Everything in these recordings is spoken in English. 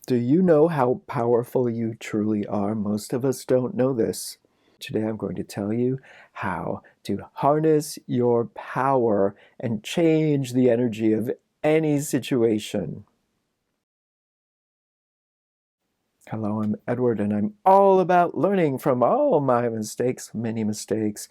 Do you know how powerful you truly are? Most of us don't know this. Today I'm going to tell you how to harness your power and change the energy of any situation. Hello, I'm Edward, and I'm all about learning from all my mistakes, many mistakes,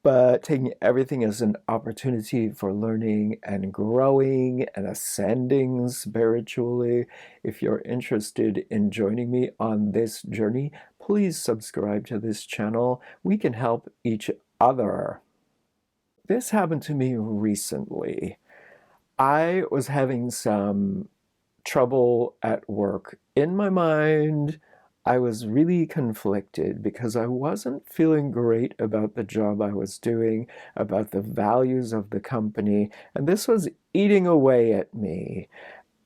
but taking everything as an opportunity for learning and growing and ascending spiritually. If you're interested in joining me on this journey, please subscribe to this channel. We can help each other. This happened to me recently. I was having some trouble at work. In my mind, I was really conflicted because I wasn't feeling great about the job I was doing, about the values of the company, and this was eating away at me.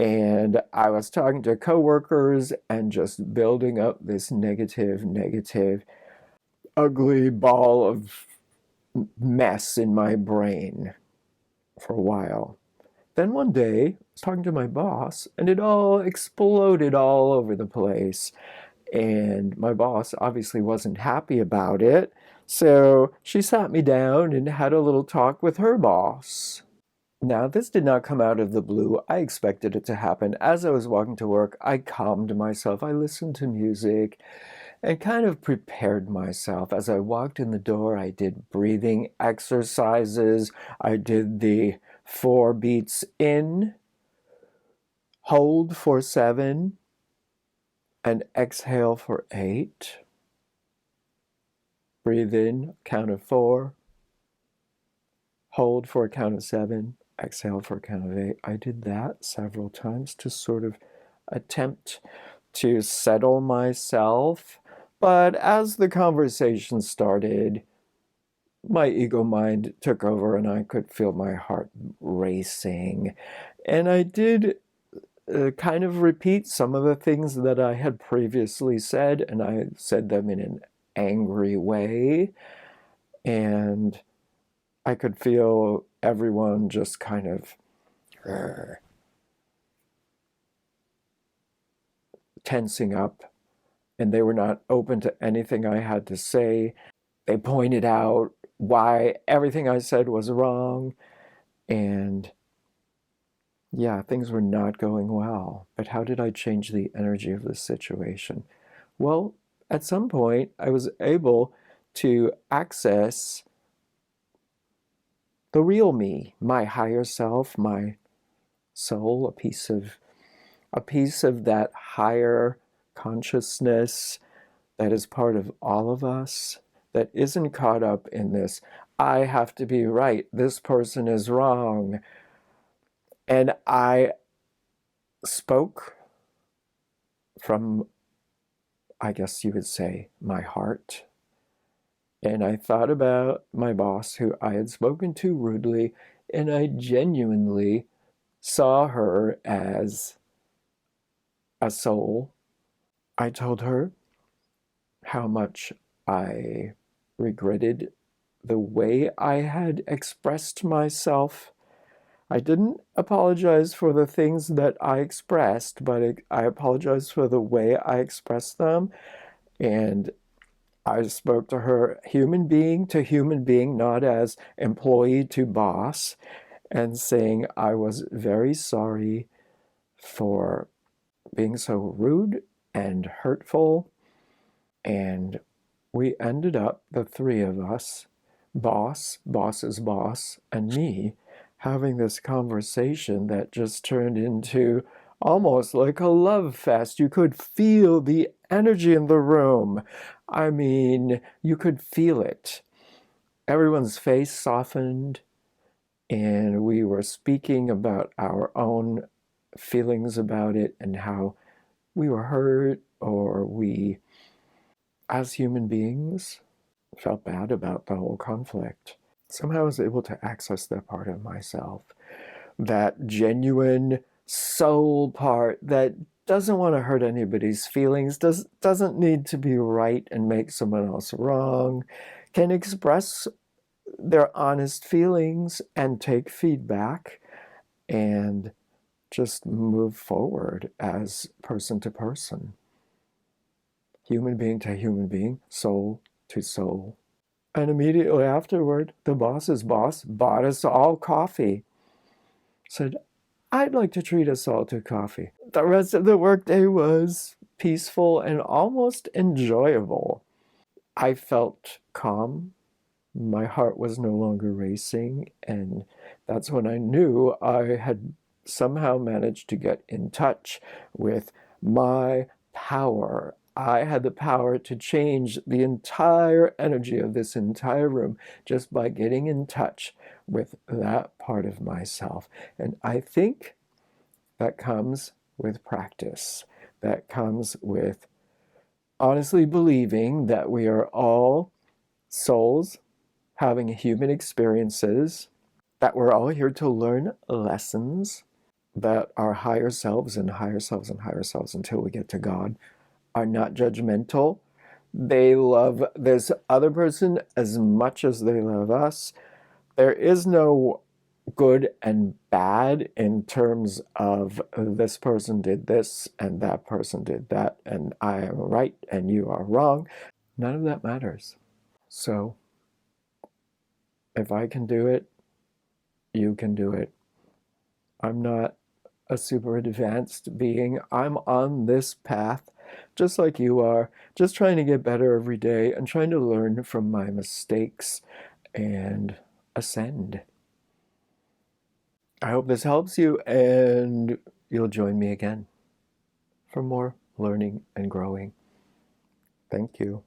And I was talking to coworkers and just building up this negative, ugly ball of mess in my brain for a while. Then one day, I was talking to my boss, and it all exploded all over the place. And my boss obviously wasn't happy about it, so she sat me down and had a little talk with her boss. Now, this did not come out of the blue. I expected it to happen. As I was walking to work, I calmed myself. I listened to music and kind of prepared myself. As I walked in the door, I did breathing exercises. I did the 4 beats in, hold for 7, and exhale for 8. Breathe in, count of 4. Hold for a count of 7. Exhale for a count of 8. I did that several times to sort of attempt to settle myself. But as the conversation started, my ego mind took over and I could feel my heart racing. And I did kind of repeat some of the things that I had previously said, and I said them in an angry way. And I could feel everyone just kind of tensing up, and they were not open to anything I had to say. They pointed out why everything I said was wrong, and yeah, things were not going well. But how did I change the energy of the situation? Well, at some point, I was able to access the real me, my higher self, my soul, a piece of that higher consciousness that is part of all of us, that isn't caught up in this, I have to be right, this person is wrong. And I spoke from, I guess you would say, my heart. And I thought about my boss who I had spoken to rudely, and I genuinely saw her as a soul. I told her how much I regretted the way I had expressed myself. I didn't apologize for the things that I expressed, but I apologized for the way I expressed them. And I spoke to her human being to human being, not as employee to boss, and saying I was very sorry for being so rude and hurtful. And we ended up, the 3 of us, boss's boss, and me, having this conversation that just turned into almost like a love fest. You could feel the energy in the room. I mean, you could feel it. Everyone's face softened, and we were speaking about our own feelings about it and how we were hurt, or we, as human beings, felt bad about the whole conflict. Somehow I was able to access that part of myself, that genuine soul part that doesn't want to hurt anybody's feelings, doesn't need to be right and make someone else wrong, can express their honest feelings and take feedback and just move forward as person to person, human being to human being, soul to soul. And immediately afterward, the boss's boss bought us all coffee. Said, I'd like to treat us all to coffee. The rest of the workday was peaceful and almost enjoyable. I felt calm. My heart was no longer racing, and that's when I knew I had somehow managed to get in touch with my power. I had the power to change the entire energy of this entire room just by getting in touch with that part of myself. And I think that comes with practice. That comes with honestly believing that we are all souls having human experiences, that we're all here to learn lessons, that our higher selves and higher selves and higher selves until we get to God are not judgmental. They love this other person as much as they love us. There is no good and bad in terms of this person did this and that person did that and I am right and you are wrong. None of that matters. So if I can do it, you can do it. I'm not a super advanced being. I'm on this path just like you are, just trying to get better every day and trying to learn from my mistakes and ascend. I hope this helps you, and you'll join me again for more learning and growing. Thank you.